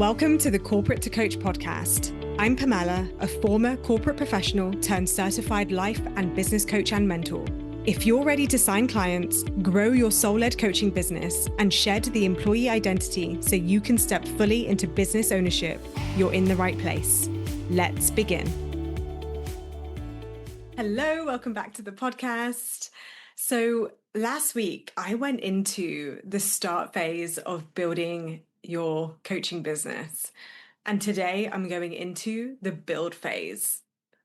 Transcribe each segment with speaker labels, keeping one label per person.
Speaker 1: Welcome to the Corporate to Coach podcast. I'm Pamela, a former corporate professional turned certified life and business coach and mentor. If you're ready to sign clients, grow your soul-led coaching business, and shed the employee identity so you can step fully into business ownership, you're in the right place. Let's begin. Hello, welcome back to the podcast. So last week, I went into the start phase of building your coaching business. And today I'm going into the build phase.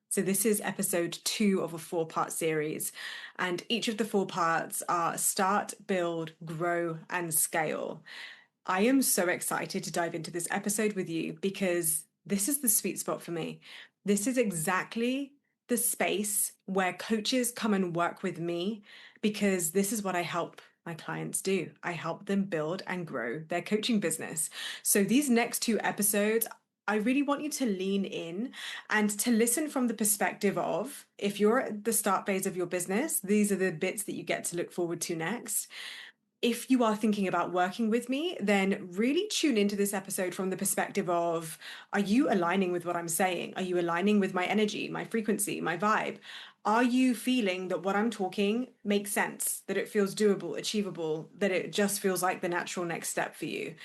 Speaker 1: So this is episode 2 of a 4-part series. And each of the 4 parts are start, build, grow, and scale. I am so excited to dive into this episode with you because this is the sweet spot for me. This is exactly the space where coaches come and work with me because this is what I help my clients do. I help them build and grow their coaching business. So these next 2 episodes, I really want you to lean in and to listen from the perspective of, if you're at the start phase of your business, these are the bits that you get to look forward to next. If you are thinking about working with me, then really tune into this episode from the perspective of, are you aligning with what I'm saying? Are you aligning with my energy, my frequency, my vibe? Are you feeling that what I'm talking makes sense, that it feels doable, achievable, that it just feels like the natural next step for you?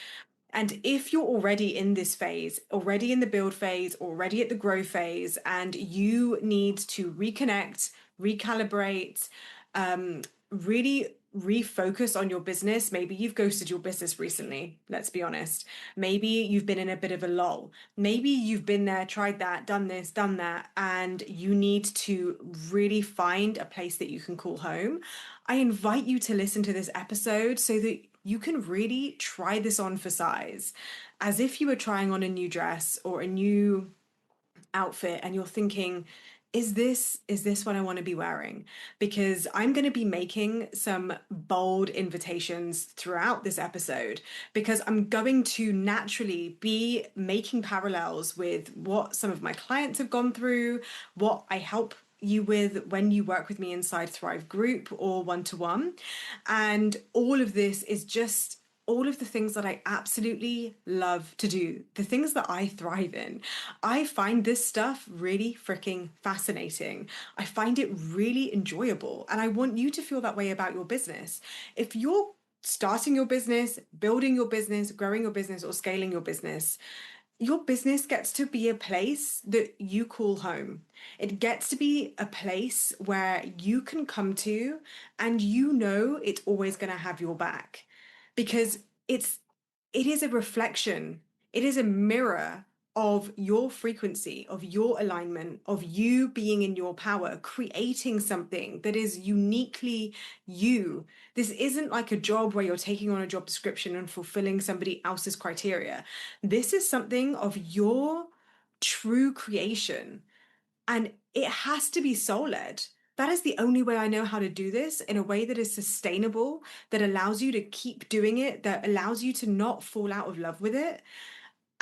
Speaker 1: And if you're already in this phase, already in the build phase, already at the grow phase, and you need to reconnect, recalibrate, really refocus on your business. Maybe you've ghosted your business recently, let's be honest. Maybe you've been in a bit of a lull. Maybe you've been there, tried that, done this, done that, and you need to really find a place that you can call home. I invite you to listen to this episode so that you can really try this on for size, as if you were trying on a new dress or a new outfit and you're thinking, is this what I want to be wearing? Because I'm going to be making some bold invitations throughout this episode, because I'm going to naturally be making parallels with what some of my clients have gone through, what I help you with when you work with me inside Thrive Group or one-to-one. And all of this is just all of the things that I absolutely love to do, the things that I thrive in. I find this stuff really freaking fascinating. I find it really enjoyable, and I want you to feel that way about your business. If you're starting your business, building your business, growing your business, or scaling your business gets to be a place that you call home. It gets to be a place where you can come to and you know it's always going to have your back, because it is a reflection, it is a mirror of your frequency, of your alignment, of you being in your power, creating something that is uniquely you. This isn't like a job where you're taking on a job description and fulfilling somebody else's criteria. This is something of your true creation, and it has to be soul-led. That is the only way I know how to do this in a way that is sustainable, that allows you to keep doing it, that allows you to not fall out of love with it.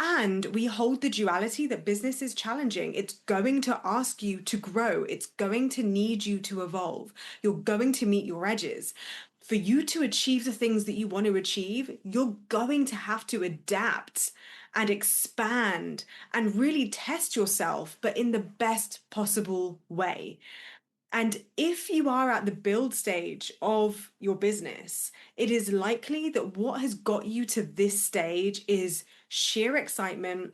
Speaker 1: And we hold the duality that business is challenging. It's going to ask you to grow. It's going to need you to evolve. You're going to meet your edges. For you to achieve the things that you want to achieve, you're going to have to adapt and expand and really test yourself, but in the best possible way. And if you are at the build stage of your business, it is likely that what has got you to this stage is sheer excitement,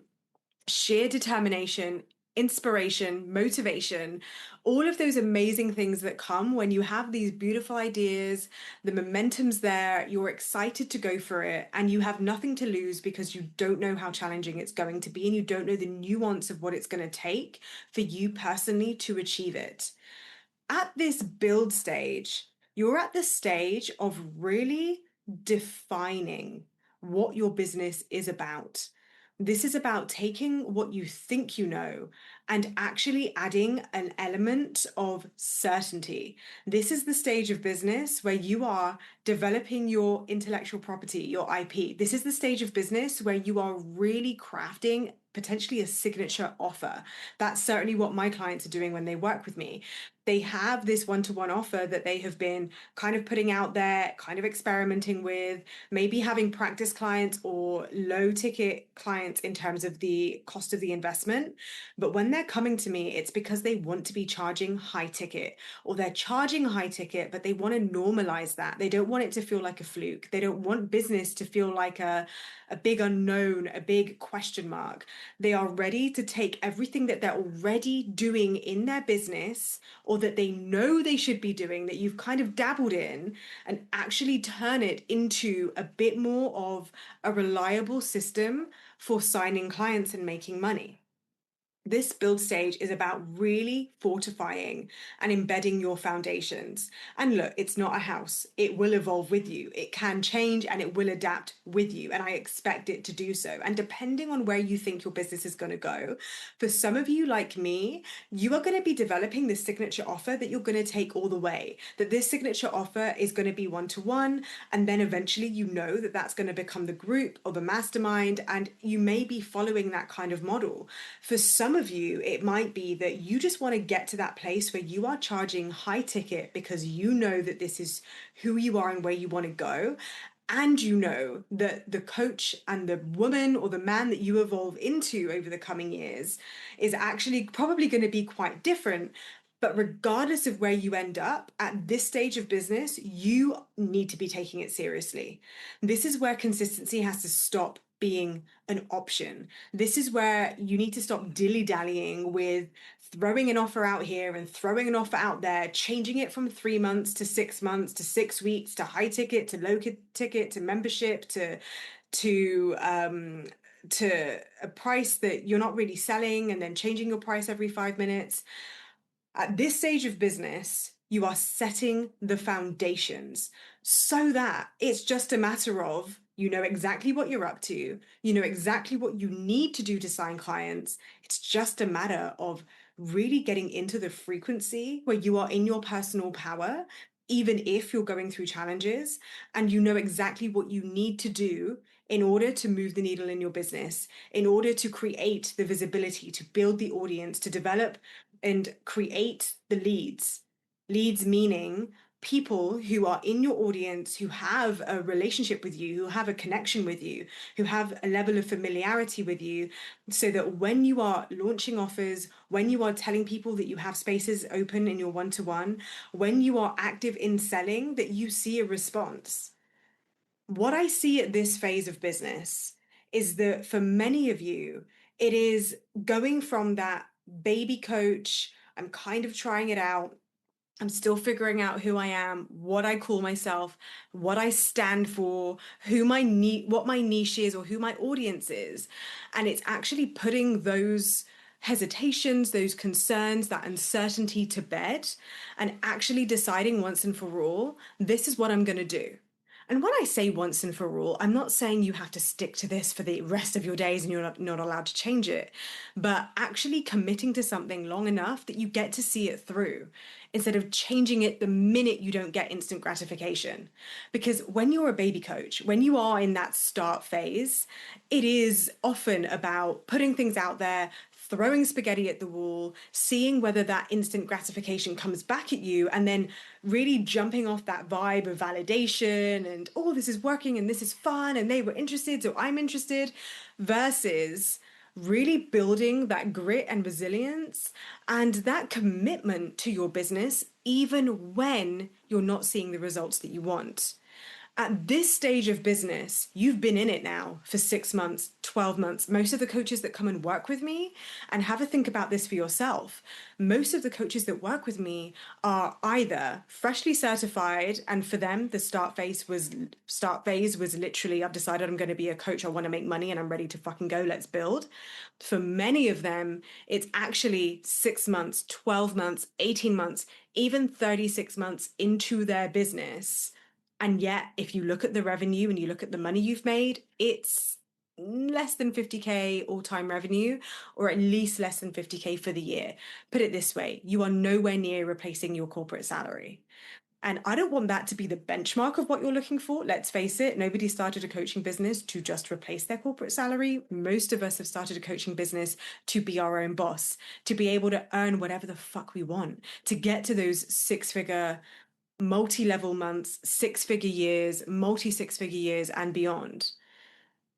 Speaker 1: sheer determination, inspiration, motivation, all of those amazing things that come when you have these beautiful ideas, the momentum's there, you're excited to go for it, and you have nothing to lose because you don't know how challenging it's going to be and you don't know the nuance of what it's going to take for you personally to achieve it. At this build stage, you're at the stage of really defining what your business is about. This is about taking what you think you know and actually adding an element of certainty. This is the stage of business where you are developing your intellectual property, your IP. This is the stage of business where you are really crafting potentially a signature offer. That's certainly what my clients are doing when they work with me. They have this one-to-one offer that they have been kind of putting out there, kind of experimenting with, maybe having practice clients or low ticket clients in terms of the cost of the investment. But when they're coming to me, it's because they want to be charging high ticket, or they're charging high ticket, but they want to normalize that. They don't want it to feel like a fluke. They don't want business to feel like a big unknown, a big question mark. They are ready to take everything that they're already doing in their business, or that they know they should be doing, that you've kind of dabbled in, and actually turn it into a bit more of a reliable system for signing clients and making money. This build stage is about really fortifying and embedding your foundations. And look, it's not a house. It will evolve with you. It can change and it will adapt with you. And I expect it to do so. And depending on where you think your business is going to go, for some of you like me, you are going to be developing this signature offer that you're going to take all the way. That this signature offer is going to be one-to-one. And then eventually you know that that's going to become the group or the mastermind. And you may be following that kind of model. For some of you, it might be that you just want to get to that place where you are charging high ticket because you know that this is who you are and where you want to go. And you know that the coach and the woman or the man that you evolve into over the coming years is actually probably going to be quite different. But regardless of where you end up at this stage of business, you need to be taking it seriously. This is where consistency has to stop being an option. This is where you need to stop dilly-dallying with throwing an offer out here and throwing an offer out there, changing it from 3 months to 6 months to 6 weeks to high ticket to low ticket to membership to to a price that you're not really selling, and then changing your price every 5 minutes. At this stage of business, you are setting the foundations so that it's just a matter of you know exactly what you're up to, you know exactly what you need to do to sign clients. It's just a matter of really getting into the frequency where you are in your personal power, even if you're going through challenges, and you know exactly what you need to do in order to move the needle in your business, in order to create the visibility, to build the audience, to develop and create the leads. Leads meaning people who are in your audience, who have a relationship with you, who have a connection with you, who have a level of familiarity with you, so that when you are launching offers, when you are telling people that you have spaces open in your one-to-one, when you are active in selling, that you see a response. What I see at this phase of business is that for many of you, it is going from that baby coach, I'm kind of trying it out, I'm still figuring out who I am, what I call myself, what I stand for, what my niche is, or who my audience is. And it's actually putting those hesitations, those concerns, that uncertainty to bed, and actually deciding once and for all, this is what I'm going to do. And when I say once and for all, I'm not saying you have to stick to this for the rest of your days and you're not allowed to change it, but actually committing to something long enough that you get to see it through instead of changing it the minute you don't get instant gratification. Because when you're a baby coach, when you are in that start phase, it is often about putting things out there, throwing spaghetti at the wall, seeing whether that instant gratification comes back at you, and then really jumping off that vibe of validation and, oh, this is working and this is fun and they were interested, so I'm interested, versus really building that grit and resilience and that commitment to your business, even when you're not seeing the results that you want. At this stage of business, you've been in it now for 6 months, 12 months. Most of the coaches that come and work with me, and have a think about this for yourself, most of the coaches that work with me are either freshly certified, and for them, the start phase was literally, I've decided I'm going to be a coach, I want to make money, and I'm ready to fucking go, let's build. For many of them, it's actually 6 months, 12 months, 18 months, even 36 months into their business. And yet, if you look at the revenue and you look at the money you've made, it's less than 50K all-time revenue, or at least less than 50K for the year. Put it this way, you are nowhere near replacing your corporate salary. And I don't want that to be the benchmark of what you're looking for. Let's face it, nobody started a coaching business to just replace their corporate salary. Most of us have started a coaching business to be our own boss, to be able to earn whatever the fuck we want, to get to those six-figure, multi-level months, six-figure years, multi-six-figure years, and beyond.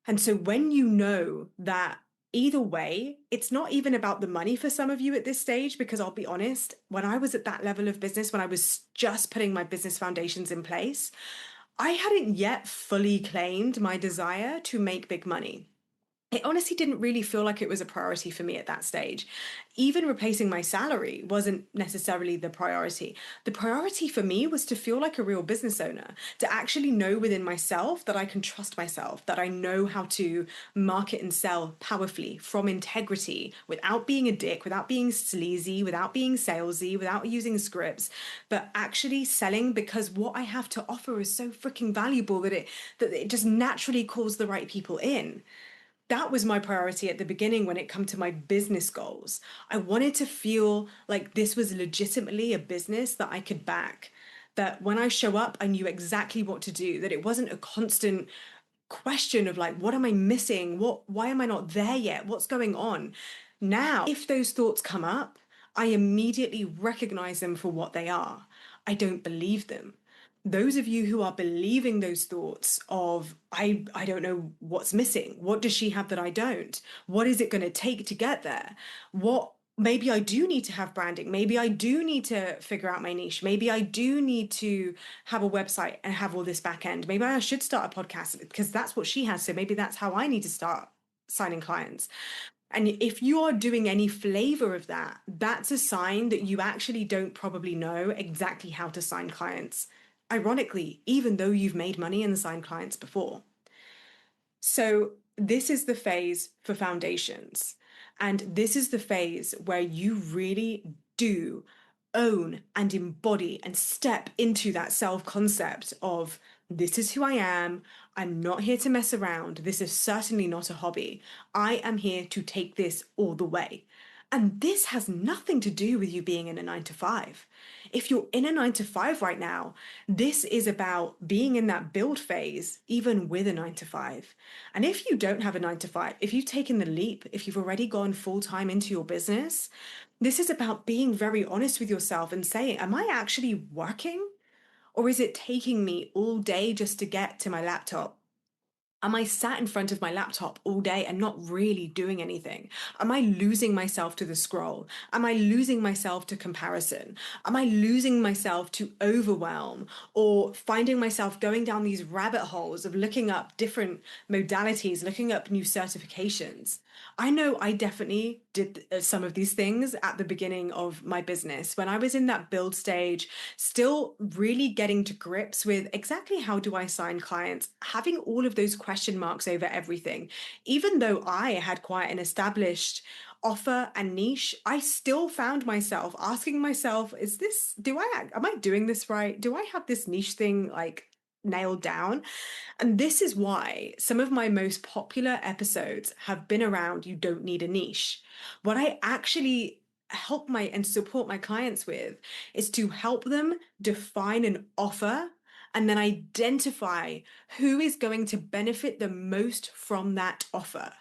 Speaker 1: And so when you know that either way, it's not even about the money for some of you at this stage, because I'll be honest, when I was at that level of business, when I was just putting my business foundations in place, I hadn't yet fully claimed my desire to make big money. It honestly didn't really feel like it was a priority for me at that stage. Even replacing my salary wasn't necessarily the priority. The priority for me was to feel like a real business owner, to actually know within myself that I can trust myself, that I know how to market and sell powerfully from integrity without being a dick, without being sleazy, without being salesy, without using scripts, but actually selling because what I have to offer is so freaking valuable that it just naturally calls the right people in. That was my priority at the beginning when it come to my business goals. I wanted to feel like this was legitimately a business that I could back. That when I show up, I knew exactly what to do, that it wasn't a constant question of like, what am I missing? Why am I not there yet? What's going on? Now, if those thoughts come up, I immediately recognize them for what they are. I don't believe them. Those of you who are believing those thoughts of, I don't know what's missing. What does she have that I don't? What is it going to take to get there? Maybe I do need to have branding. Maybe I do need to figure out my niche. Maybe I do need to have a website and have all this back end. Maybe I should start a podcast because that's what she has. So maybe that's how I need to start signing clients. And if you are doing any flavor of that, that's a sign that you actually don't probably know exactly how to sign clients. Ironically, even though you've made money and signed clients before. So, this is the phase for foundations. And this is the phase where you really do own and embody and step into that self concept of this is who I am. I'm not here to mess around. This is certainly not a hobby. I am here to take this all the way. And this has nothing to do with you being in a 9 to 5. If you're in a 9 to 5 right now, this is about being in that build phase, even with a 9 to 5. And if you don't have a 9 to 5, if you've taken the leap, if you've already gone full time into your business, this is about being very honest with yourself and saying, am I actually working? Or is it taking me all day just to get to my laptop? Am I sat in front of my laptop all day and not really doing anything? Am I losing myself to the scroll? Am I losing myself to comparison? Am I losing myself to overwhelm or finding myself going down these rabbit holes of looking up different modalities, looking up new certifications? I know I definitely did some of these things at the beginning of my business when I was in that build stage, still really getting to grips with exactly how do I sign clients, having all of those question marks over everything. Even though I had quite an established offer and niche, I still found myself asking myself, am I doing this right? Do I have this niche thing like nailed down? And this is why some of my most popular episodes have been around you don't need a niche. What I actually help my and support my clients with is to help them define an offer and then identify who is going to benefit the most from that offer.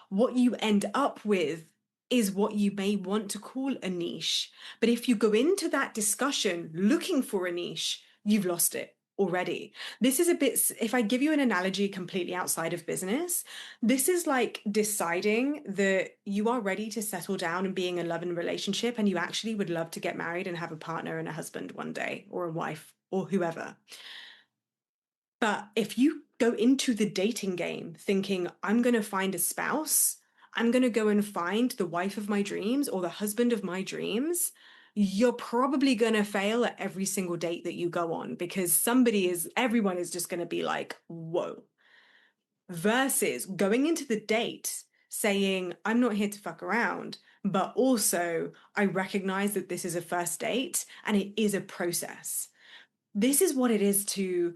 Speaker 1: What you end up with is what you may want to call a niche. But if you go into that discussion looking for a niche, you've lost it already. This is a bit, if I give you an analogy completely outside of business, this is like deciding that you are ready to settle down and be in a loving relationship and you actually would love to get married and have a partner and a husband one day or a wife or whoever. But if you go into the dating game thinking, I'm going to find a spouse, I'm going to go and find the wife of my dreams or the husband of my dreams, you're probably going to fail at every single date that you go on because everyone is just going to be like, whoa. Versus going into the date saying, I'm not here to fuck around, but also I recognize that this is a first date and it is a process. This is what it is to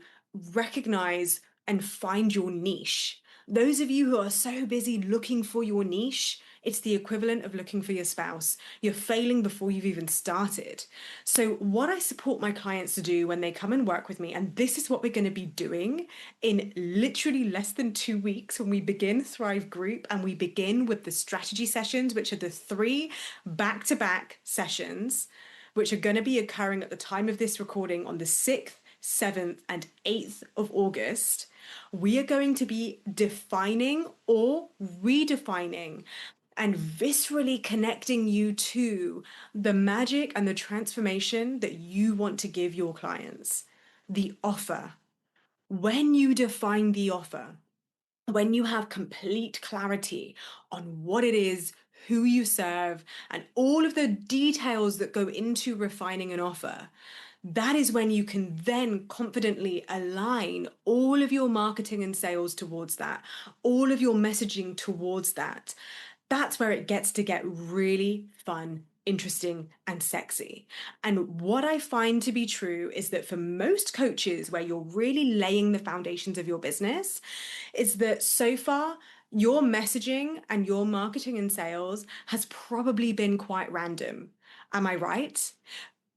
Speaker 1: recognize and find your niche. Those of you who are so busy looking for your niche, it's the equivalent of looking for your spouse. You're failing before you've even started. So, what I support my clients to do when they come and work with me, and this is what we're going to be doing in literally less than 2 weeks when we begin Thrive Group, and we begin with the strategy sessions, which are the 3 back to back sessions, which are going to be occurring at the time of this recording on the 6th, 7th, and 8th of August. We are going to be defining or redefining and viscerally connecting you to the magic and the transformation that you want to give your clients. The offer. When you define the offer, when you have complete clarity on what it is, who you serve, and all of the details that go into refining an offer, that is when you can then confidently align all of your marketing and sales towards that, all of your messaging towards that. That's where it gets to get really fun, interesting, and sexy. And what I find to be true is that for most coaches, where you're really laying the foundations of your business, is that so far, your messaging and your marketing and sales has probably been quite random. Am I right?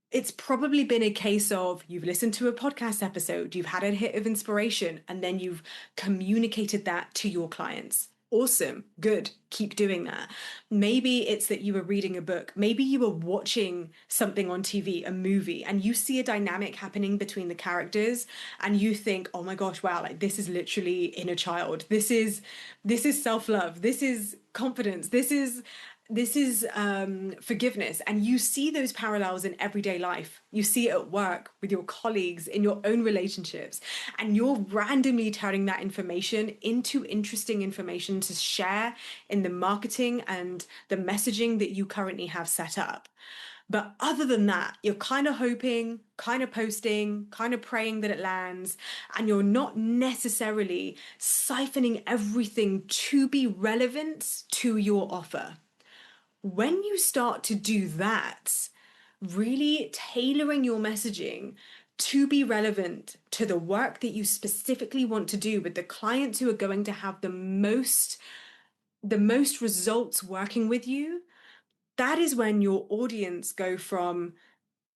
Speaker 1: It's probably been a case of you've listened to a podcast episode, you've had a hit of inspiration, and then you've communicated that to your clients. Awesome, good, keep doing that. Maybe it's that you were reading a book, maybe you were watching something on TV, a movie, and you see a dynamic happening between the characters, and you think, oh my gosh, wow, like this is literally inner child. This is self-love, this is confidence, this is forgiveness. And you see those parallels in everyday life. You see it at work, with your colleagues, in your own relationships. And you're randomly turning that information into interesting information to share in the marketing and the messaging that you currently have set up. But other than that, you're kind of hoping, kind of posting, kind of praying that it lands, and you're not necessarily siphoning everything to be relevant to your offer. When you start to do that, really tailoring your messaging to be relevant to the work that you specifically want to do with the clients who are going to have the most results working with you, that is when your audience go from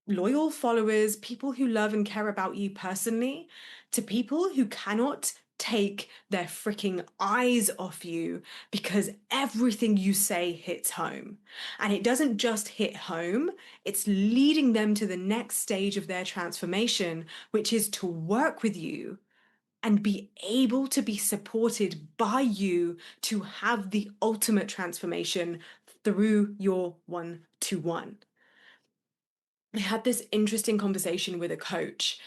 Speaker 1: loyal followers, people who love and care about you personally, to people who cannot take their freaking eyes off you because everything you say hits home. And it doesn't just hit home, it's leading them to the next stage of their transformation, which is to work with you and be able to be supported by you to have the ultimate transformation through your one-to-one. I had this interesting conversation with a coach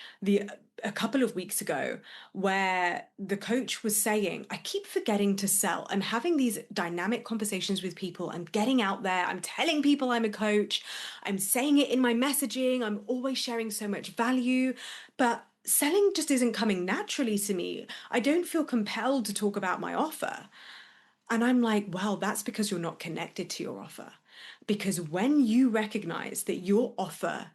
Speaker 1: a couple of weeks ago where the coach was saying, I keep forgetting to sell. I'm having these dynamic conversations with people. I'm getting out there. I'm telling people I'm a coach. I'm saying it in my messaging. I'm always sharing so much value. But selling just isn't coming naturally to me. I don't feel compelled to talk about my offer. And I'm like, well, that's because you're not connected to your offer. Because when you recognize that your offer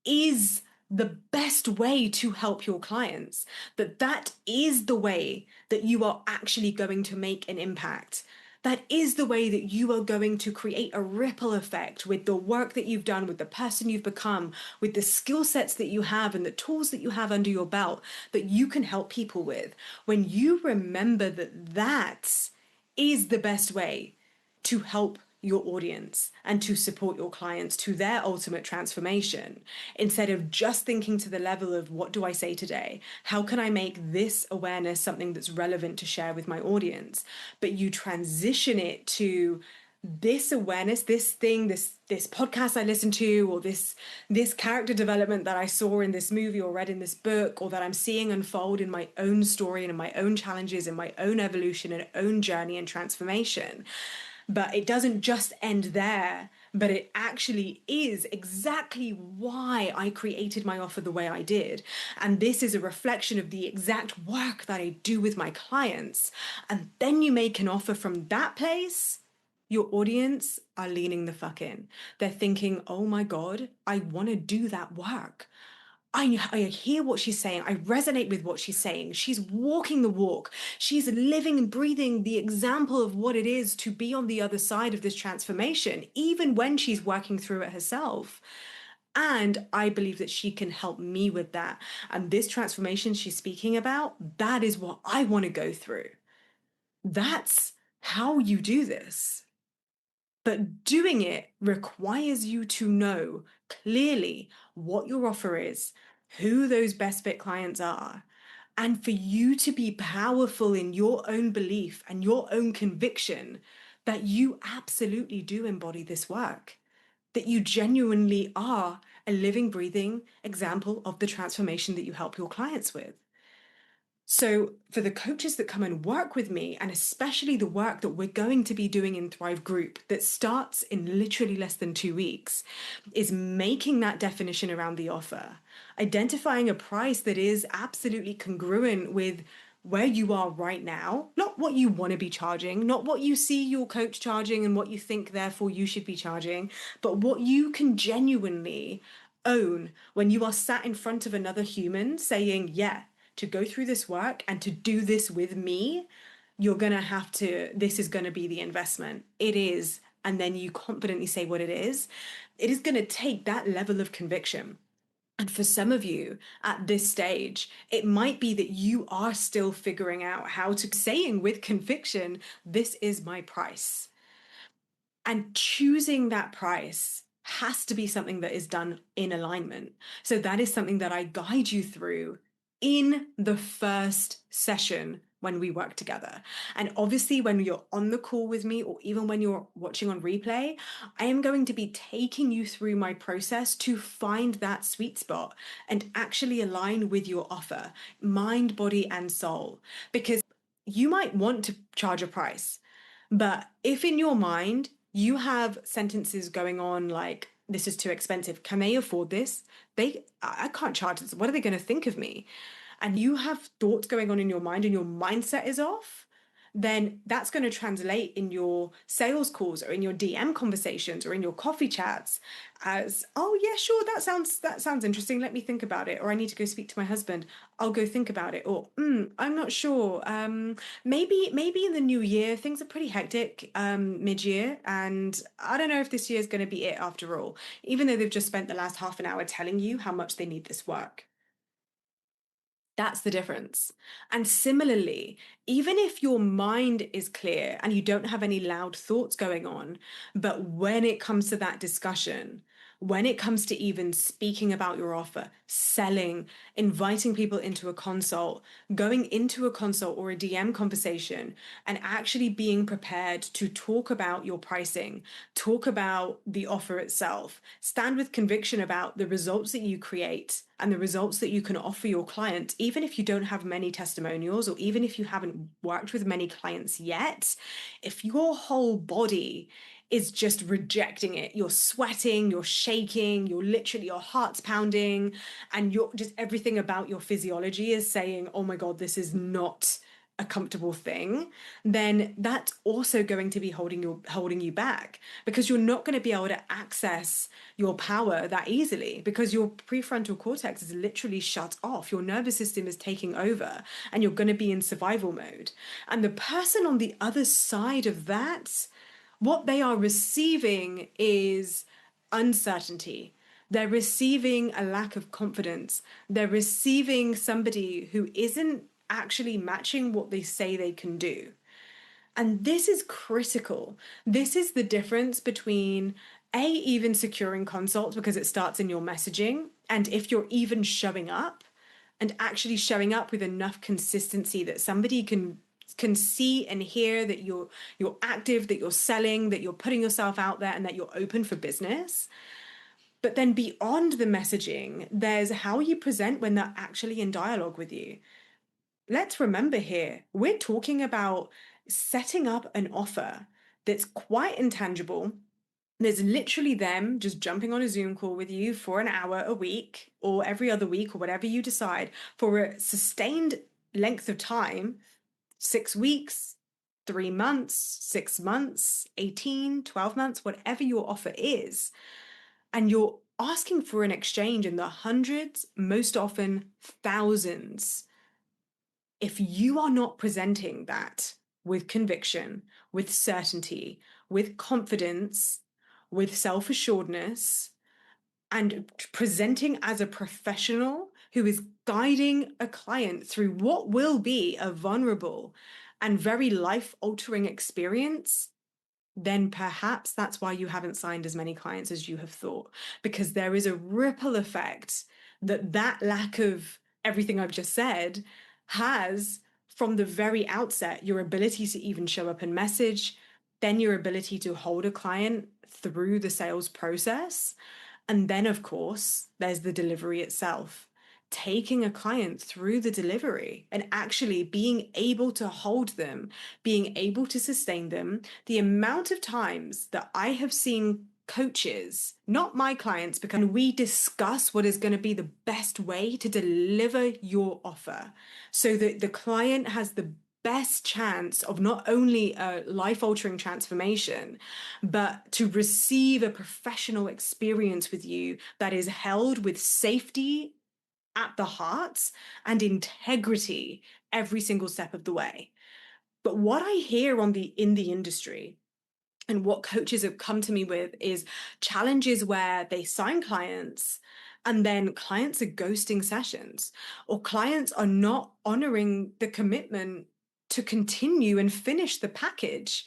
Speaker 1: is the best way to help your clients, that is the way that you are actually going to make an impact. That is the way that you are going to create a ripple effect with the work that you've done, with the person you've become, with the skill sets that you have and the tools that you have under your belt that you can help people with. When you remember that that is the best way to help your audience and to support your clients to their ultimate transformation, instead of just thinking to the level of what do I say today? How can I make this awareness something that's relevant to share with my audience? But you transition it to this awareness, this thing, this podcast I listened to, or this character development that I saw in this movie or read in this book, or that I'm seeing unfold in my own story and in my own challenges and my own evolution and own journey and transformation. But it doesn't just end there, but it actually is exactly why I created my offer the way I did. And this is a reflection of the exact work that I do with my clients. And then you make an offer from that place. Your audience are leaning the fuck in. They're thinking, oh my God, I want to do that work. I hear what she's saying. I resonate with what she's saying. She's walking the walk. She's living and breathing the example of what it is to be on the other side of this transformation, even when she's working through it herself. And I believe that she can help me with that. And this transformation she's speaking about, that is what I want to go through. That's how you do this. But doing it requires you to know clearly what your offer is, who those best fit clients are, and for you to be powerful in your own belief and your own conviction that you absolutely do embody this work, that you genuinely are a living, breathing example of the transformation that you help your clients with. So, for the coaches that come and work with me, and especially the work that we're going to be doing in Thrive Group that starts in literally less than 2 weeks, is making that definition around the offer, identifying a price that is absolutely congruent with where you are right now, not what you want to be charging, not what you see your coach charging and what you think therefore you should be charging, but what you can genuinely own when you are sat in front of another human saying, yeah, to go through this work and to do this with me, you're going to have to, this is going to be the investment. It is. And then you confidently say what it is. It is going to take that level of conviction. And for some of you at this stage, it might be that you are still figuring out how to saying with conviction, this is my price. And choosing that price has to be something that is done in alignment. So that is something that I guide you through in the first session when we work together. And obviously, when you're on the call with me, or even when you're watching on replay, I am going to be taking you through my process to find that sweet spot and actually align with your offer, mind, body, and soul. Because you might want to charge a price, but if in your mind you have sentences going on like, this is too expensive, can they afford this? I can't charge this. What are they going to think of me? And you have thoughts going on in your mind and your mindset is off, then that's going to translate in your sales calls or in your DM conversations or in your coffee chats as, oh yeah, sure, that sounds interesting. Let me think about it. Or I need to go speak to my husband. I'll go think about it. Or I'm not sure. Maybe in the new year things are pretty hectic mid-year, and I don't know if this year is going to be it after all. Even though they've just spent the last half an hour telling you how much they need this work. That's the difference. And similarly, even if your mind is clear and you don't have any loud thoughts going on, but when it comes to that discussion, when it comes to even speaking about your offer, selling, inviting people into a consult, going into a consult or a DM conversation, and actually being prepared to talk about your pricing, talk about the offer itself, stand with conviction about the results that you create and the results that you can offer your client, even if you don't have many testimonials or even if you haven't worked with many clients yet, if your whole body is just rejecting it, you're sweating, you're shaking, you're literally, your heart's pounding, and you're just everything about your physiology is saying, oh my God, this is not a comfortable thing, then that's also going to be holding you back, because you're not going to be able to access your power that easily, because your prefrontal cortex is literally shut off. Your nervous system is taking over and you're going to be in survival mode. And the person on the other side of that, what they are receiving is uncertainty. They're receiving a lack of confidence. They're receiving somebody who isn't actually matching what they say they can do. And this is critical. This is the difference between even securing consults because it starts in your messaging, and if you're even showing up and actually showing up with enough consistency that somebody can see and hear that you're active, that you're selling, that you're putting yourself out there, and that you're open for business. But then beyond the messaging, there's how you present when they're actually in dialogue with you. Let's remember here, we're talking about setting up an offer that's quite intangible. There's literally them just jumping on a Zoom call with you for an hour a week or every other week or whatever you decide for a sustained length of time, 6 weeks, 3 months, 6 months, 18, 12 months, whatever your offer is. And you're asking for an exchange in the hundreds, most often thousands. If you are not presenting that with conviction, with certainty, with confidence, with self assuredness, and presenting as a professional who is guiding a client through what will be a vulnerable and very life altering experience, then perhaps that's why you haven't signed as many clients as you have thought, because there is a ripple effect that lack of everything I've just said has from the very outset. Your ability to even show up and message, then your ability to hold a client through the sales process, and then, of course, there's the delivery itself. Taking a client through the delivery and actually being able to hold them, being able to sustain them. The amount of times that I have seen coaches, not my clients, because we discuss what is going to be the best way to deliver your offer so that the client has the best chance of not only a life-altering transformation, but to receive a professional experience with you that is held with safety at the heart and integrity every single step of the way. But what I hear in the industry and what coaches have come to me with is challenges where they sign clients and then clients are ghosting sessions, or clients are not honoring the commitment to continue and finish the package.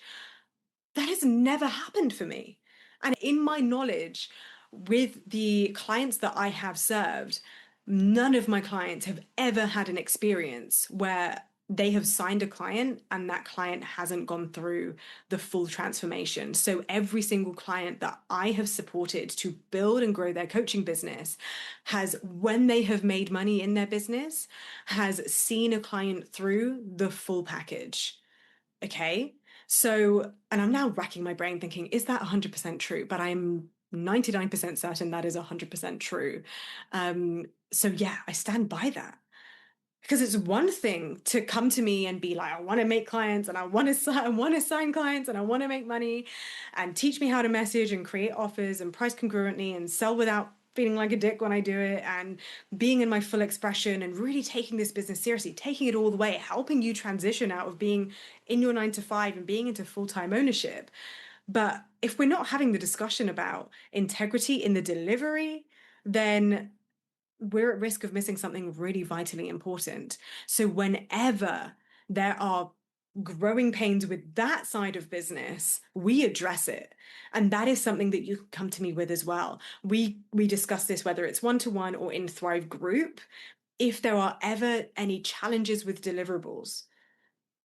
Speaker 1: That has never happened for me. And in my knowledge, with the clients that I have served, none of my clients have ever had an experience where they have signed a client and that client hasn't gone through the full transformation. So every single client that I have supported to build and grow their coaching business has, when they have made money in their business, has seen a client through the full package. Okay. So, and I'm now racking my brain thinking, is that 100% true? But I'm 99% certain that is 100% true. So yeah, I stand by that. Because it's one thing to come to me and be like, I want to make clients and I want to sign clients and I want to make money and teach me how to message and create offers and price congruently and sell without feeling like a dick when I do it, and being in my full expression and really taking this business seriously, taking it all the way, helping you transition out of being in your 9 to 5 and being into full-time ownership. But if we're not having the discussion about integrity in the delivery, then we're at risk of missing something really vitally important. So whenever there are growing pains with that side of business, we address it. And that is something that you can come to me with as well. We discuss this, whether it's one-to-one or in Thrive group. If there are ever any challenges with deliverables,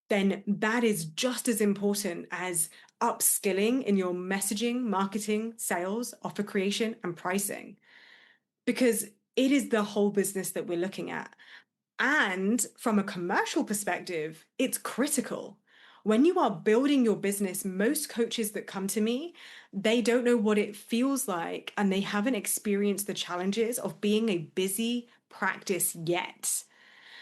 Speaker 1: then that is just as important as upskilling in your messaging, marketing, sales, offer creation, and pricing, because it is the whole business that we're looking at. And from a commercial perspective, it's critical. When you are building your business, most coaches that come to me, they don't know what it feels like and they haven't experienced the challenges of being a busy practice yet.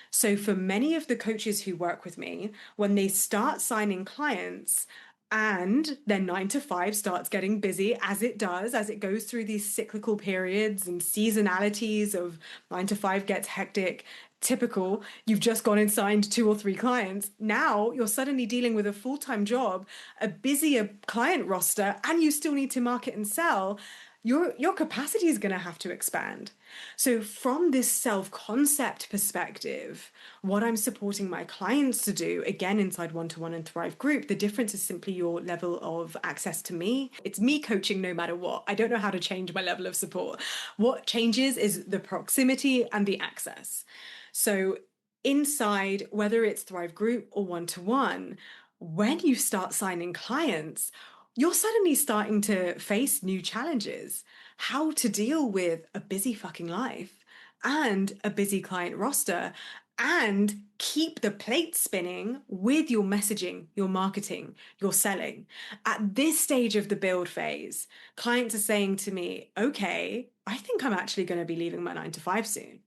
Speaker 1: So, for many of the coaches who work with me, when they start signing clients and their 9 to 5 starts getting busy, as it does, as it goes through these cyclical periods and seasonalities of 9 to 5 gets hectic, typical, you've just gone and signed 2 or 3 clients. Now you're suddenly dealing with a full-time job, a busier client roster, and you still need to market and sell. Your capacity is going to have to expand. So from this self-concept perspective, what I'm supporting my clients to do, again, inside one-to-one and Thrive group, the difference is simply your level of access to me. It's me coaching no matter what. I don't know how to change my level of support. What changes is the proximity and the access. So inside, whether it's Thrive group or one-to-one, when you start signing clients, you're suddenly starting to face new challenges. How to deal with a busy fucking life and a busy client roster and keep the plate spinning with your messaging, your marketing, your selling. At this stage of the build phase, clients are saying to me, okay, I think I'm actually going to be leaving my 9 to 5 soon.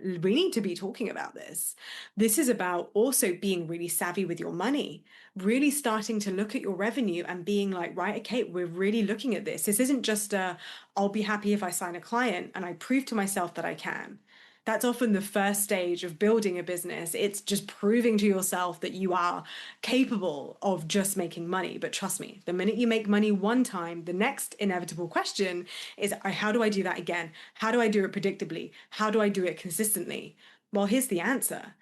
Speaker 1: we need to be talking about this. This is about also being really savvy with your money, really starting to look at your revenue and being like, right, okay, we're really looking at this. This isn't just I'll be happy if I sign a client and I prove to myself that I can. That's often the first stage of building a business. It's just proving to yourself that you are capable of just making money. But trust me, the minute you make money one time, the next inevitable question is, how do I do that again? How do I do it predictably? How do I do it consistently? Well, here's the answer.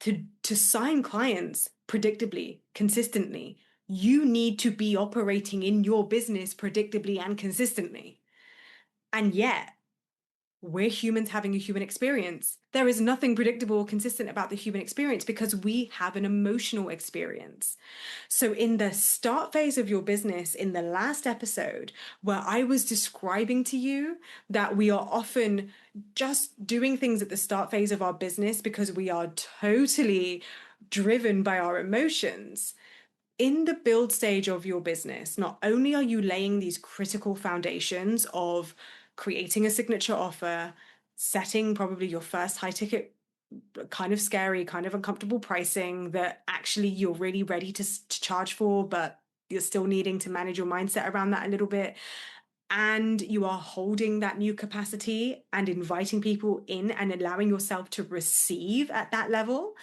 Speaker 1: To sign clients predictably, consistently, you need to be operating in your business predictably and consistently. And yet, we're humans having a human experience. There is nothing predictable or consistent about the human experience because we have an emotional experience. So, in the start phase of your business, in the last episode, where I was describing to you that we are often just doing things at the start phase of our business because we are totally driven by our emotions. In the build stage of your business, not only are you laying these critical foundations of creating a signature offer, setting probably your first high ticket, kind of scary, kind of uncomfortable pricing that actually you're really ready to charge for, but you're still needing to manage your mindset around that a little bit. And you are holding that new capacity and inviting people in and allowing yourself to receive at that level.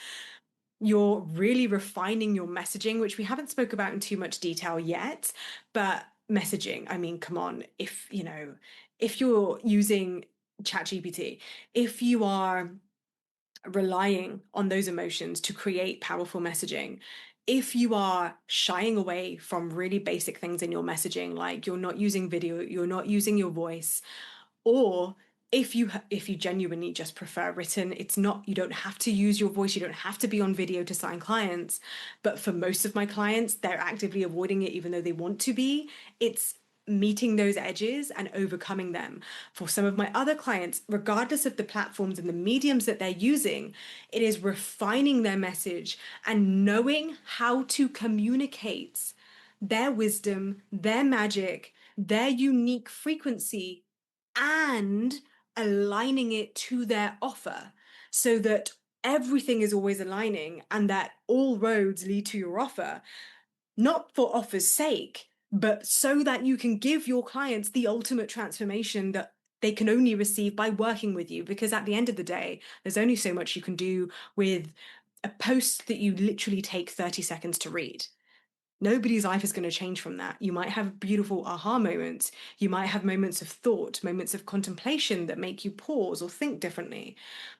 Speaker 1: You're really refining your messaging, which we haven't spoke about in too much detail yet, but messaging, I mean, come on, if you're using ChatGPT, if you are relying on those emotions to create powerful messaging, if you are shying away from really basic things in your messaging, like you're not using video, you're not using your voice, or if you genuinely just prefer written, it's not, you don't have to use your voice, you don't have to be on video to sign clients. But for most of my clients, they're actively avoiding it even though they want to be. It's meeting those edges and overcoming them. For some of my other clients, regardless of the platforms and the mediums that they're using, it is refining their message and knowing how to communicate their wisdom, their magic, their unique frequency, and aligning it to their offer so that everything is always aligning and that all roads lead to your offer, not for offer's sake, but so that you can give your clients the ultimate transformation that they can only receive by working with you. Because at the end of the day, there's only so much you can do with a post that you literally take 30 seconds to read. Nobody's life is going to change from that. You might have beautiful aha moments. You might have moments of thought, moments of contemplation that make you pause or think differently.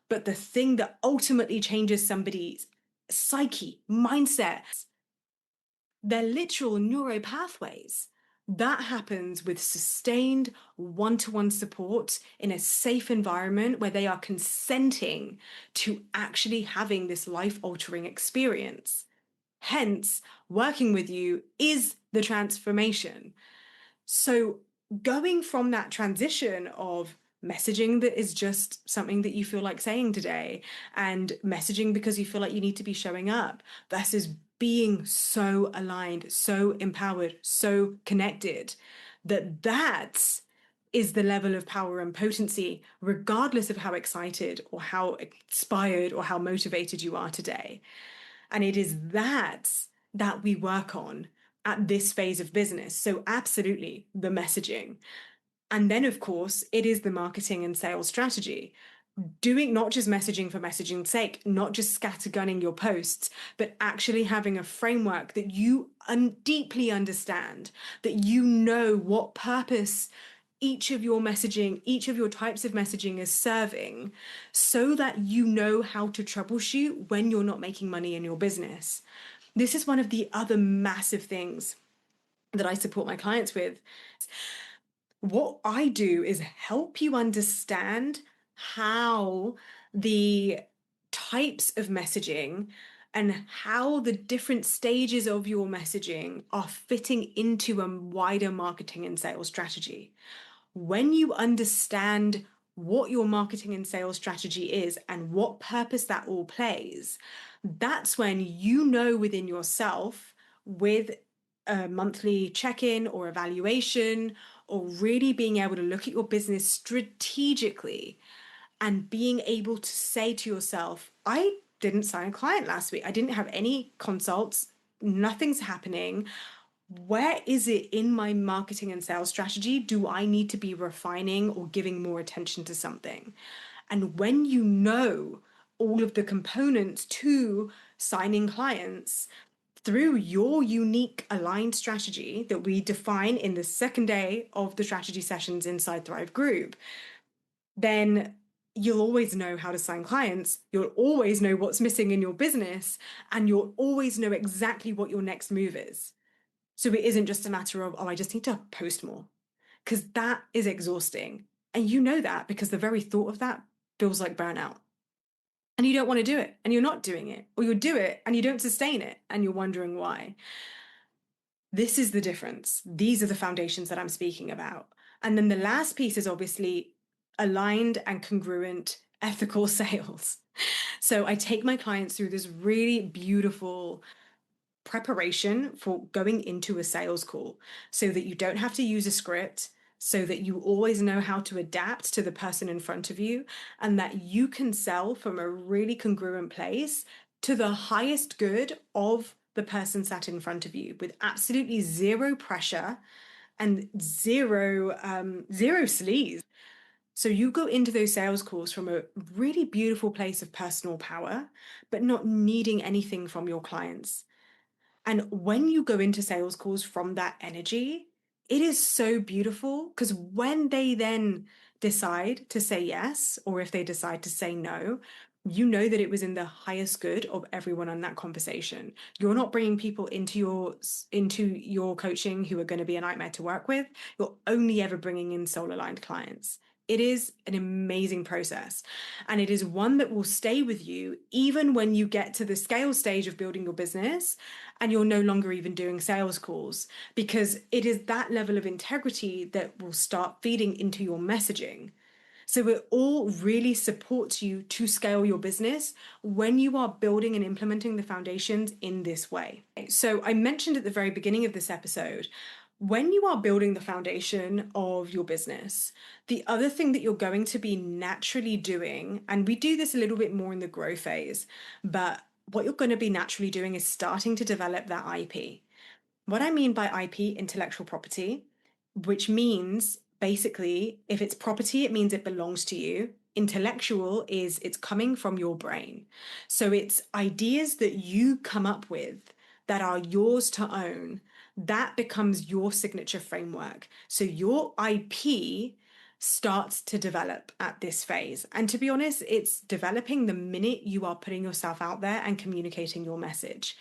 Speaker 1: But the thing that ultimately changes somebody's psyche, mindset, their literal neuro pathways, that happens with sustained one-to-one support in a safe environment where they are consenting to actually having this life-altering experience. Hence, working with you is the transformation. So, going from that transition of messaging that is just something that you feel like saying today and messaging because you feel like you need to be showing up versus being so aligned, so empowered, so connected, that is the level of power and potency, regardless of how excited or how inspired or how motivated you are today. And it is that we work on at this phase of business. So, absolutely, the messaging. And then, of course, it is the marketing and sales strategy. Doing not just messaging for messaging's sake, not just scattergunning your posts, but actually having a framework that you deeply understand, that you know what purpose each of your messaging, each of your types of messaging is serving, so that you know how to troubleshoot when you're not making money in your business. This is one of the other massive things that I support my clients with. What I do is help you understand how the types of messaging and how the different stages of your messaging are fitting into a wider marketing and sales strategy. When you understand what your marketing and sales strategy is and what purpose that all plays, that's when you know within yourself, with a monthly check-in or evaluation, or really being able to look at your business strategically and being able to say to yourself, I didn't sign a client last week. I didn't have any consults. Nothing's happening. Where is it in my marketing and sales strategy? Do I need to be refining or giving more attention to something? And when you know all of the components to signing clients through your unique aligned strategy that we define in the second day of the strategy sessions inside Thrive Group, then you'll always know how to sign clients. You'll always know what's missing in your business, and you'll always know exactly what your next move is. So it isn't just a matter of, oh, I just need to post more, because that is exhausting. And you know that because the very thought of that feels like burnout. And you don't want to do it, and you're not doing it, or you'll do it and you don't sustain it, and you're wondering why. This is the difference. These are the foundations that I'm speaking about. And then the last piece is obviously aligned and congruent ethical sales. So I take my clients through this really beautiful preparation for going into a sales call so that you don't have to use a script, so that you always know how to adapt to the person in front of you, and that you can sell from a really congruent place to the highest good of the person sat in front of you with absolutely zero pressure and zero sleaze. So you go into those sales calls from a really beautiful place of personal power, but not needing anything from your clients. And when you go into sales calls from that energy, it is so beautiful because when they then decide to say yes, or if they decide to say no, you know that it was in the highest good of everyone on that conversation. You're not bringing people into your coaching who are going to be a nightmare to work with. You're only ever bringing in soul aligned clients. It is an amazing process, and it is one that will stay with you even when you get to the scale stage of building your business and you're no longer even doing sales calls, because it is that level of integrity that will start feeding into your messaging. So it all really supports you to scale your business when you are building and implementing the foundations in this way. So I mentioned at the very beginning of this episode, when you are building the foundation of your business, the other thing that you're going to be naturally doing, and we do this a little bit more in the grow phase, but what you're going to be naturally doing is starting to develop that IP. What I mean by IP, intellectual property, which means basically, if it's property, it means it belongs to you. Intellectual is it's coming from your brain. So it's ideas that you come up with that are yours to own. That becomes your signature framework. So your IP starts to develop at this phase. And to be honest, it's developing the minute you are putting yourself out there and communicating your message.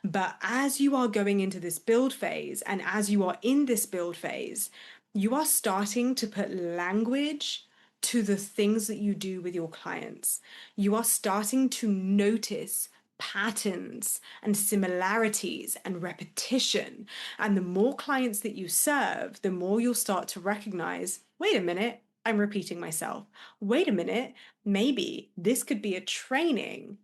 Speaker 1: But as you are going into this build phase, and as you are in this build phase, you are starting to put language to the things that you do with your clients. You are starting to notice patterns and similarities and repetition. And the more clients that you serve, the more you'll start to recognize, wait a minute, I'm repeating myself. Wait a minute, maybe this could be a training.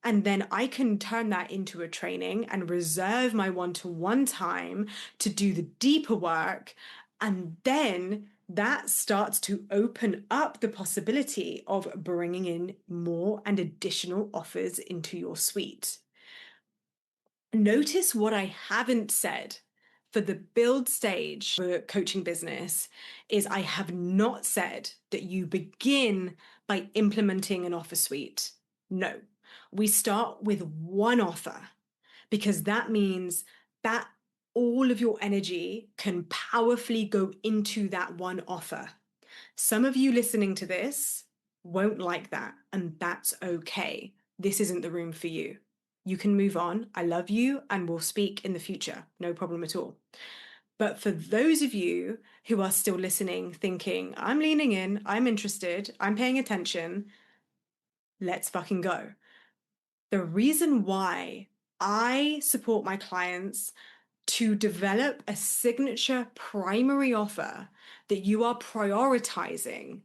Speaker 1: And then I can turn that into a training and reserve my one-to-one time to do the deeper work. And then that starts to open up the possibility of bringing in more and additional offers into your suite. Notice what I haven't said for the build stage for coaching business is I have not said that you begin by implementing an offer suite. No, we start with one offer, because that means that all of your energy can powerfully go into that one offer. Some of you listening to this won't like that, and that's okay. This isn't the room for you. You can move on. I love you, and we'll speak in the future. No problem at all. But for those of you who are still listening, thinking, I'm leaning in, I'm interested, I'm paying attention, let's fucking go. The reason why I support my clients to develop a signature primary offer that you are prioritizing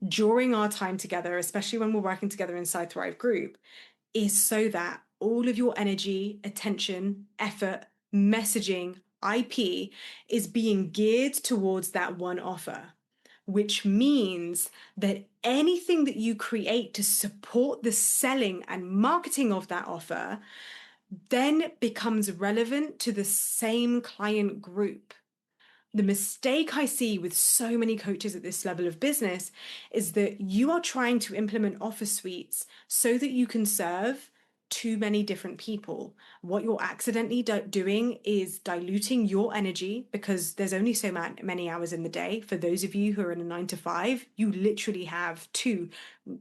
Speaker 1: during our time together, especially when we're working together inside Thrive Group, is so that all of your energy, attention, effort, messaging, IP is being geared towards that one offer. which means that anything that you create to support the selling and marketing of that offer then becomes relevant to the same client group. The mistake I see with so many coaches at this level of business is that you are trying to implement offer suites so that you can serve too many different people. What you're accidentally doing is diluting your energy because there's only so many hours in the day. For those of you who are in a 9 to 5, you literally have 2,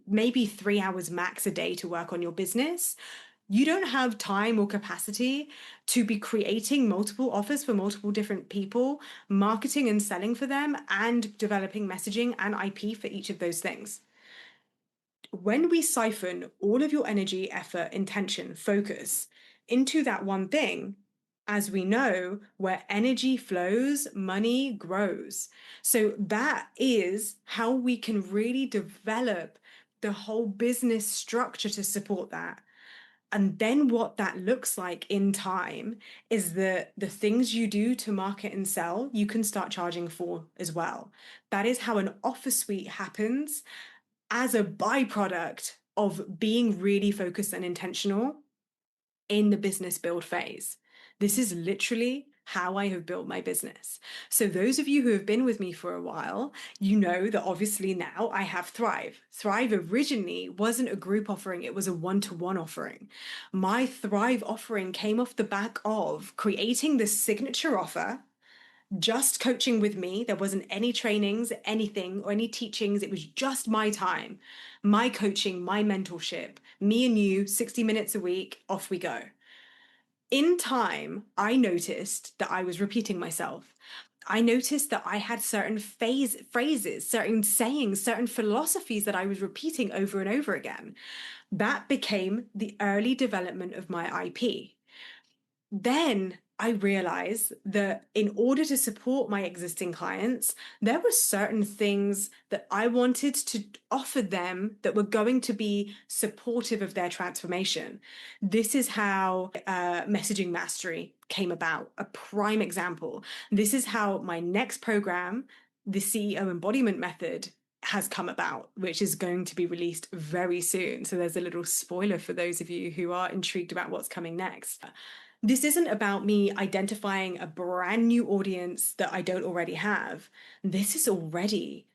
Speaker 1: maybe 3 hours max a day to work on your business. You don't have time or capacity to be creating multiple offers for multiple different people, marketing and selling for them, and developing messaging and IP for each of those things. When we siphon all of your energy, effort, intention, focus into that one thing, as we know, where energy flows, money grows. So that is how we can really develop the whole business structure to support that. And then what that looks like in time is that the things you do to market and sell, you can start charging for as well. That is how an offer suite happens as a byproduct of being really focused and intentional in the business build phase. This is literally how I have built my business. So those of you who have been with me for a while, you know that obviously now I have Thrive. Thrive originally wasn't a group offering, it was a one-to-one offering. My Thrive offering came off the back of creating this signature offer, just coaching with me. There wasn't any trainings, anything, or any teachings. It was just my time, my coaching, my mentorship, me and you, 60 minutes a week, off we go. In time, I noticed that I was repeating myself. I noticed that I had certain phrases, certain sayings, certain philosophies that I was repeating over and over again. That became the early development of my IP. Then I realized that in order to support my existing clients, there were certain things that I wanted to offer them that were going to be supportive of their transformation. This is how messaging mastery came about, a prime example. This is how my next program, the CEO embodiment method, has come about, which is going to be released very soon. So there's a little spoiler for those of you who are intrigued about what's coming next. This isn't about me identifying a brand new audience that I don't already have. This is already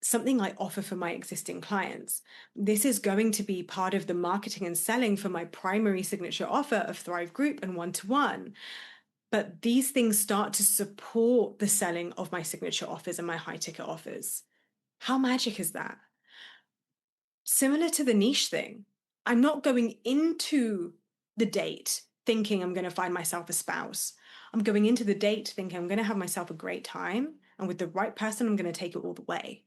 Speaker 1: something I offer for my existing clients. This is going to be part of the marketing and selling for my primary signature offer of Thrive Group and one-to-one. But these things start to support the selling of my signature offers and my high ticket offers. How magic is that? Similar to the niche thing, I'm not going into the date thinking I'm going to find myself a spouse. I'm going into the date thinking I'm going to have myself a great time, and with the right person, I'm going to take it all the way.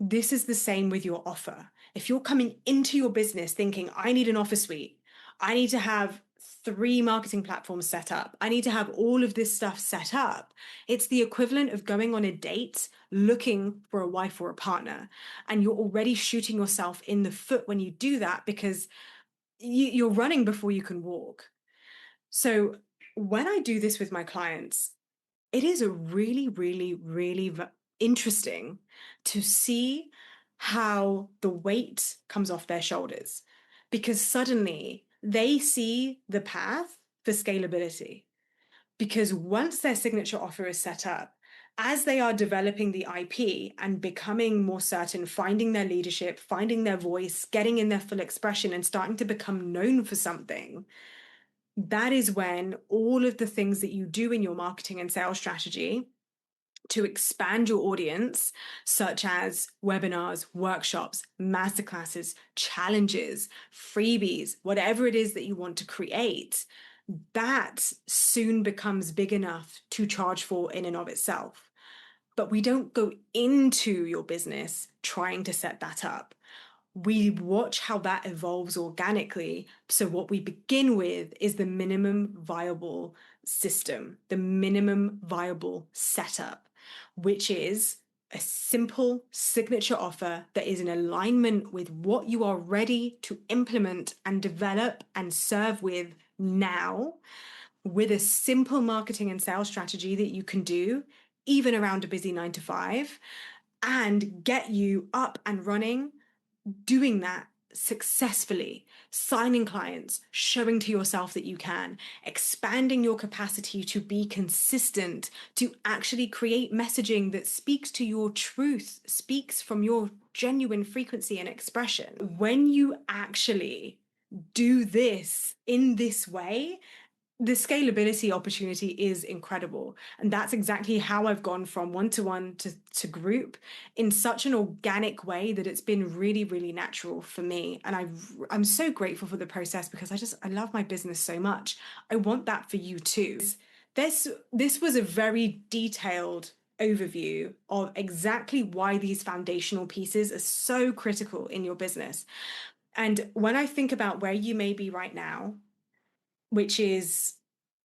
Speaker 1: This is the same with your offer. If you're coming into your business thinking, I need an offer suite, I need to have 3 marketing platforms set up, I need to have all of this stuff set up, it's the equivalent of going on a date looking for a wife or a partner. And you're already shooting yourself in the foot when you do that because you're running before you can walk. So when I do this with my clients, it is a really, really, really interesting to see how the weight comes off their shoulders because suddenly they see the path for scalability. Because once their signature offer is set up, as they are developing the IP and becoming more certain, finding their leadership, finding their voice, getting in their full expression, and starting to become known for something, that is when all of the things that you do in your marketing and sales strategy to expand your audience, such as webinars, workshops, masterclasses, challenges, freebies, whatever it is that you want to create, that soon becomes big enough to charge for in and of itself. But we don't go into your business trying to set that up. We watch how that evolves organically. So what we begin with is the minimum viable system, the minimum viable setup, which is a simple signature offer that is in alignment with what you are ready to implement and develop and serve with now, with a simple marketing and sales strategy that you can do even around a busy 9 to 5, and get you up and running, doing that successfully, signing clients, showing to yourself that you can, expanding your capacity to be consistent, to actually create messaging that speaks to your truth, speaks from your genuine frequency and expression. When you actually do this in this way, the scalability opportunity is incredible. And that's exactly how I've gone from one-to-one to group in such an organic way that it's been really, really natural for me. And I'm so grateful for the process because I love my business so much. I want that for you too. This was a very detailed overview of exactly why these foundational pieces are so critical in your business. And when I think about where you may be right now, which is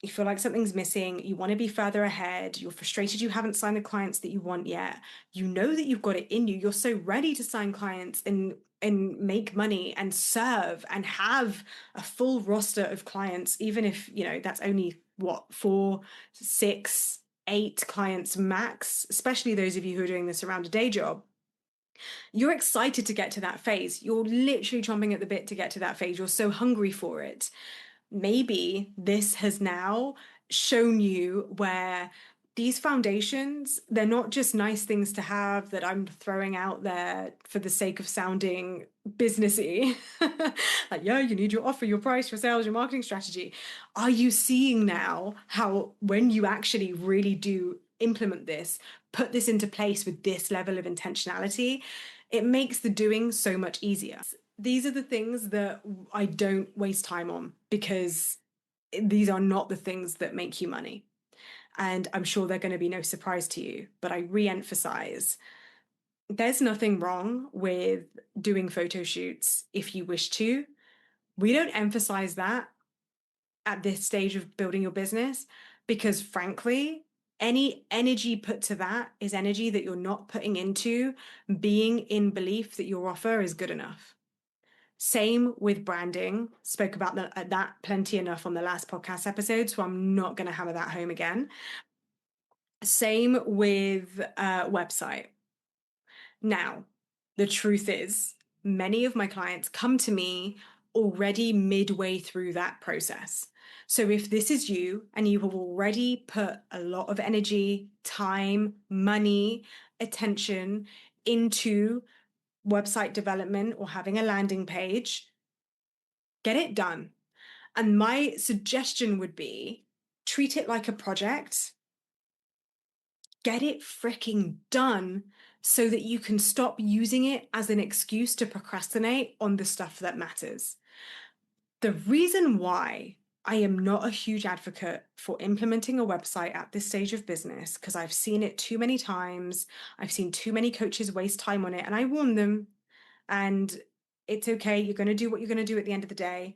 Speaker 1: you feel like something's missing, you want to be further ahead, you're frustrated you haven't signed the clients that you want yet, you know that you've got it in you, you're so ready to sign clients and make money and serve and have a full roster of clients, even if, that's only what, 4, 6, 8 clients max, especially those of you who are doing this around a day job. You're excited to get to that phase. You're literally chomping at the bit to get to that phase. You're so hungry for it. Maybe this has now shown you where these foundations, they're not just nice things to have that I'm throwing out there for the sake of sounding businessy. Like, yeah, you need your offer, your price, your sales, your marketing strategy. Are you seeing now how when you actually really do implement this, put this into place with this level of intentionality, it makes the doing so much easier. These are the things that I don't waste time on because these are not the things that make you money. And I'm sure they're going to be no surprise to you, but I re-emphasize there's nothing wrong with doing photo shoots if you wish to. We don't emphasize that at this stage of building your business because frankly, any energy put to that is energy that you're not putting into being in belief that your offer is good enough. Same with branding. Spoke about that plenty enough on the last podcast episode, so I'm not going to hammer that home again. Same with website. Now, the truth is, many of my clients come to me already midway through that process. So if this is you and you have already put a lot of energy, time, money, attention into website development or having a landing page, get it done. And my suggestion would be treat it like a project, get it freaking done so that you can stop using it as an excuse to procrastinate on the stuff that matters. The reason why I am not a huge advocate for implementing a website at this stage of business, because I've seen it too many times, I've seen too many coaches waste time on it, and I warn them, and it's okay, you're going to do what you're going to do at the end of the day.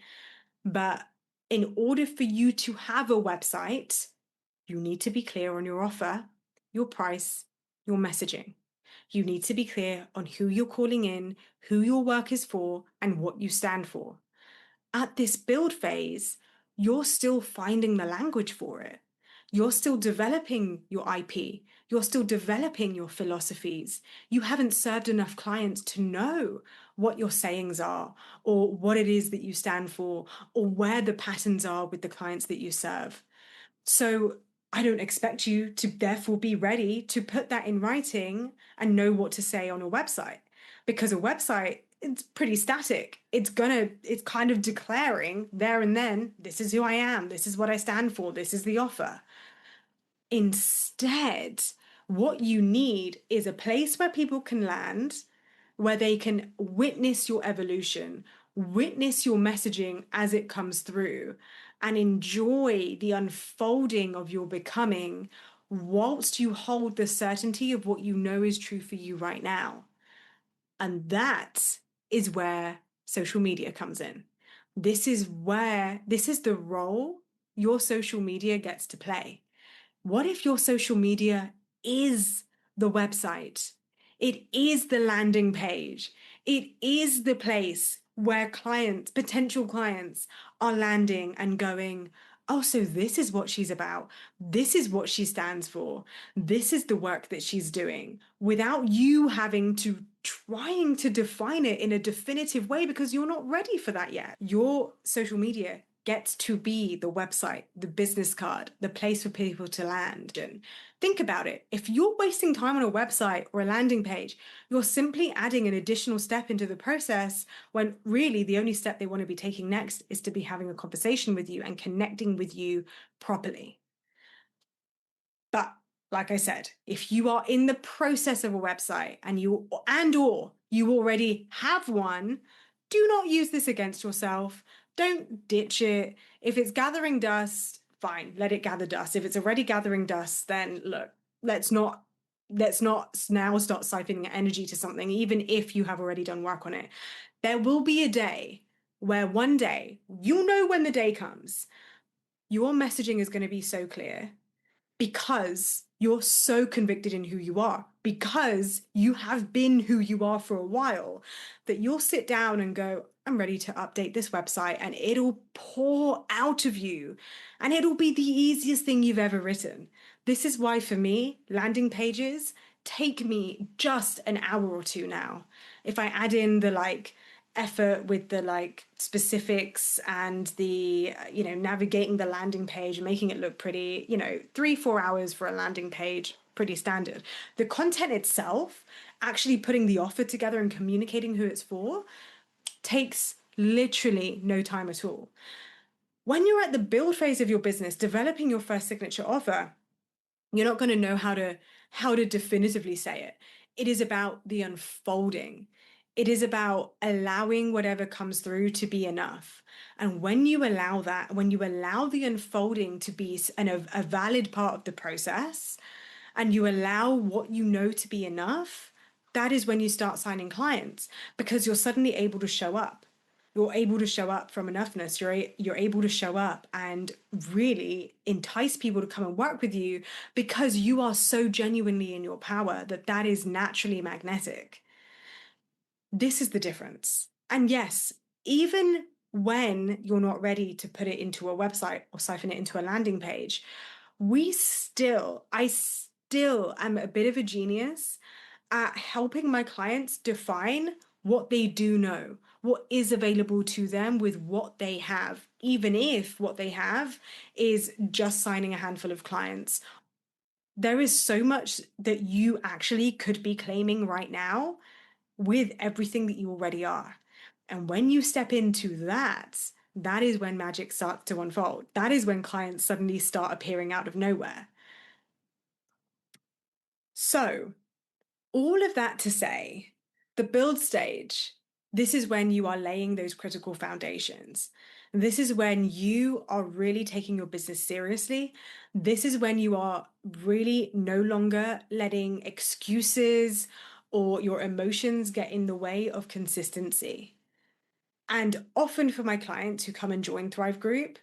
Speaker 1: But in order for you to have a website, you need to be clear on your offer, your price, your messaging. You need to be clear on who you're calling in, who your work is for, and what you stand for. At this build phase, you're still finding the language for it. You're still developing your IP. You're still developing your philosophies. You haven't served enough clients to know what your sayings are, or what it is that you stand for, or where the patterns are with the clients that you serve. So I don't expect you to therefore be ready to put that in writing and know what to say on a website, because a website, it's pretty static. It's kind of declaring there and then, this is who I am, this is what I stand for, this is the offer. Instead, what you need is a place where people can land, where they can witness your evolution, witness your messaging as it comes through, and enjoy the unfolding of your becoming whilst you hold the certainty of what you know is true for you right now. And that is where social media comes in. This is the role your social media gets to play. What if your social media is the website? It is the landing page. It is the place where potential clients are landing and going, oh, so this is what she's about. This is what she stands for. This is the work that she's doing without you having to trying to define it in a definitive way because you're not ready for that yet. Your social media gets to be the website, the business card, the place for people to land. And think about it. If you're wasting time on a website or a landing page, you're simply adding an additional step into the process when really the only step they want to be taking next is to be having a conversation with you and connecting with you properly. But like I said, if you are in the process of a website or you already have one, do not use this against yourself. Don't ditch it. If it's gathering dust, fine, let it gather dust. If it's already gathering dust, then look, let's not now start siphoning energy to something, even if you have already done work on it. There will be a day where one day, you'll know when the day comes, your messaging is going to be so clear because you're so convicted in who you are, because you have been who you are for a while, that you'll sit down and go, I'm ready to update this website, and it'll pour out of you and it'll be the easiest thing you've ever written. This is why, for me, landing pages take me just an hour or two now. If I add in the effort with the specifics and the navigating the landing page and making it look pretty, 3-4 hours for a landing page, pretty standard. The content itself, actually putting the offer together and communicating who it's for, takes literally no time at all. When you're at the build phase of your business, developing your first signature offer, you're not going to know how to definitively say it. It is about the unfolding. It is about allowing whatever comes through to be enough. And when you allow that, when you allow the unfolding to be a valid part of the process, and you allow what you know to be enough, that is when you start signing clients, because you're suddenly able to show up. You're able to show up from enoughness. You're able to show up and really entice people to come and work with you because you are so genuinely in your power that is naturally magnetic. This is the difference. And yes, even when you're not ready to put it into a website or siphon it into a landing page, I still am a bit of a genius at helping my clients define what they do know, what is available to them with what they have, even if what they have is just signing a handful of clients. There is so much that you actually could be claiming right now with everything that you already are. And when you step into that, that is when magic starts to unfold. That is when clients suddenly start appearing out of nowhere. So, all of that to say, the build stage, this is when you are laying those critical foundations. This is when you are really taking your business seriously. This is when you are really no longer letting excuses or your emotions get in the way of consistency. And often for my clients who come and join Thrive Group,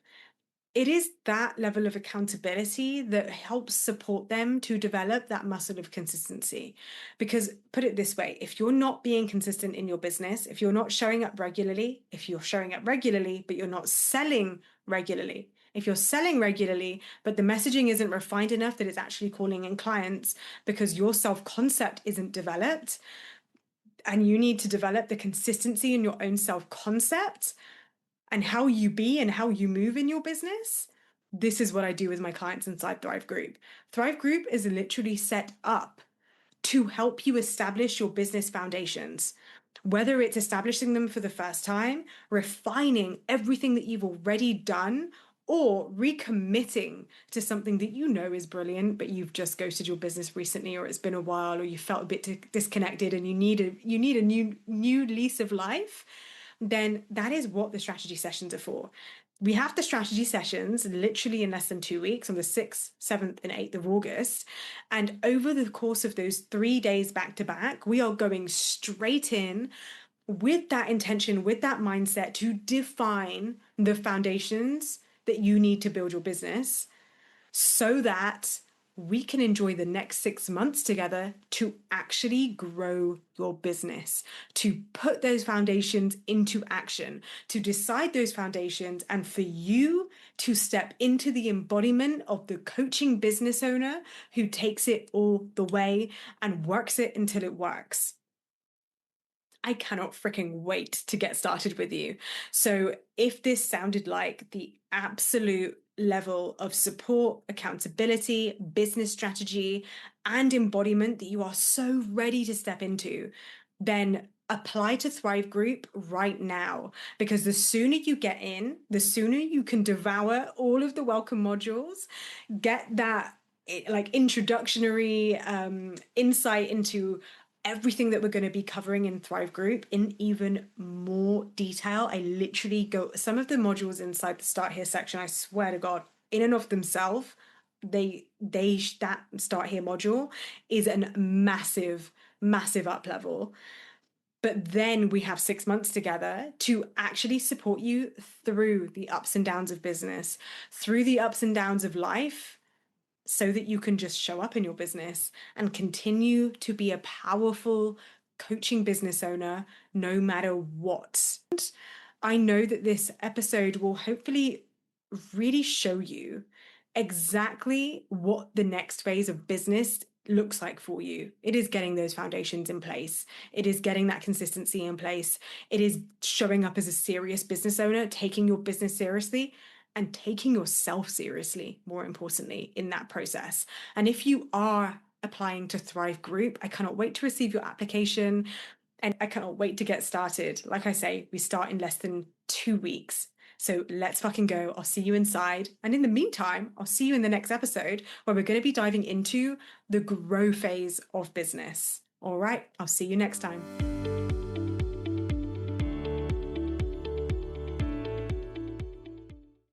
Speaker 1: it is that level of accountability that helps support them to develop that muscle of consistency. Because put it this way, if you're not being consistent in your business, if you're not showing up regularly, if you're showing up regularly, but you're not selling regularly, if you're selling regularly, but the messaging isn't refined enough that it's actually calling in clients because your self-concept isn't developed, and you need to develop the consistency in your own self-concept and how you be and how you move in your business, this is what I do with my clients inside Thrive Group. Thrive Group is literally set up to help you establish your business foundations, whether it's establishing them for the first time, refining everything that you've already done, or recommitting to something that you know is brilliant, but you've just ghosted your business recently, or it's been a while, or you felt a bit disconnected and you need a new lease of life. Then that is what the strategy sessions are for. We have the strategy sessions literally in less than 2 weeks on the 6th, 7th, and 8th of August. And over the course of those 3 days back to back, we are going straight in with that intention, with that mindset to define the foundations that you need to build your business so that we can enjoy the next 6 months together to actually grow your business, to put those foundations into action, to decide those foundations, and for you to step into the embodiment of the coaching business owner who takes it all the way and works it until it works. I cannot freaking wait to get started with you. So, if this sounded like the absolute level of support, accountability, business strategy, and embodiment that you are so ready to step into, then apply to Thrive Group right now. Because the sooner you get in, the sooner you can devour all of the welcome modules, get that like introductory insight into everything that we're going to be covering in Thrive Group in even more detail. I literally go some of the modules inside the Start Here section, I swear to God, in and of themselves, that Start Here module is a massive up level. But then we have 6 months together to actually support you through the ups and downs of business, through the ups and downs of life, so that you can just show up in your business and continue to be a powerful coaching business owner no matter what. I know that this episode will hopefully really show you exactly what the next phase of business looks like for you. It is getting those foundations in place. It is getting that consistency in place. It is showing up as a serious business owner, taking your business seriously, and taking yourself seriously, more importantly, in that process. And if you are applying to Thrive Group, I cannot wait to receive your application and I cannot wait to get started. Like I say, we start in less than 2 weeks. So let's fucking go. I'll see you inside. And in the meantime, I'll see you in the next episode where we're going to be diving into the grow phase of business. All right, I'll see you next time.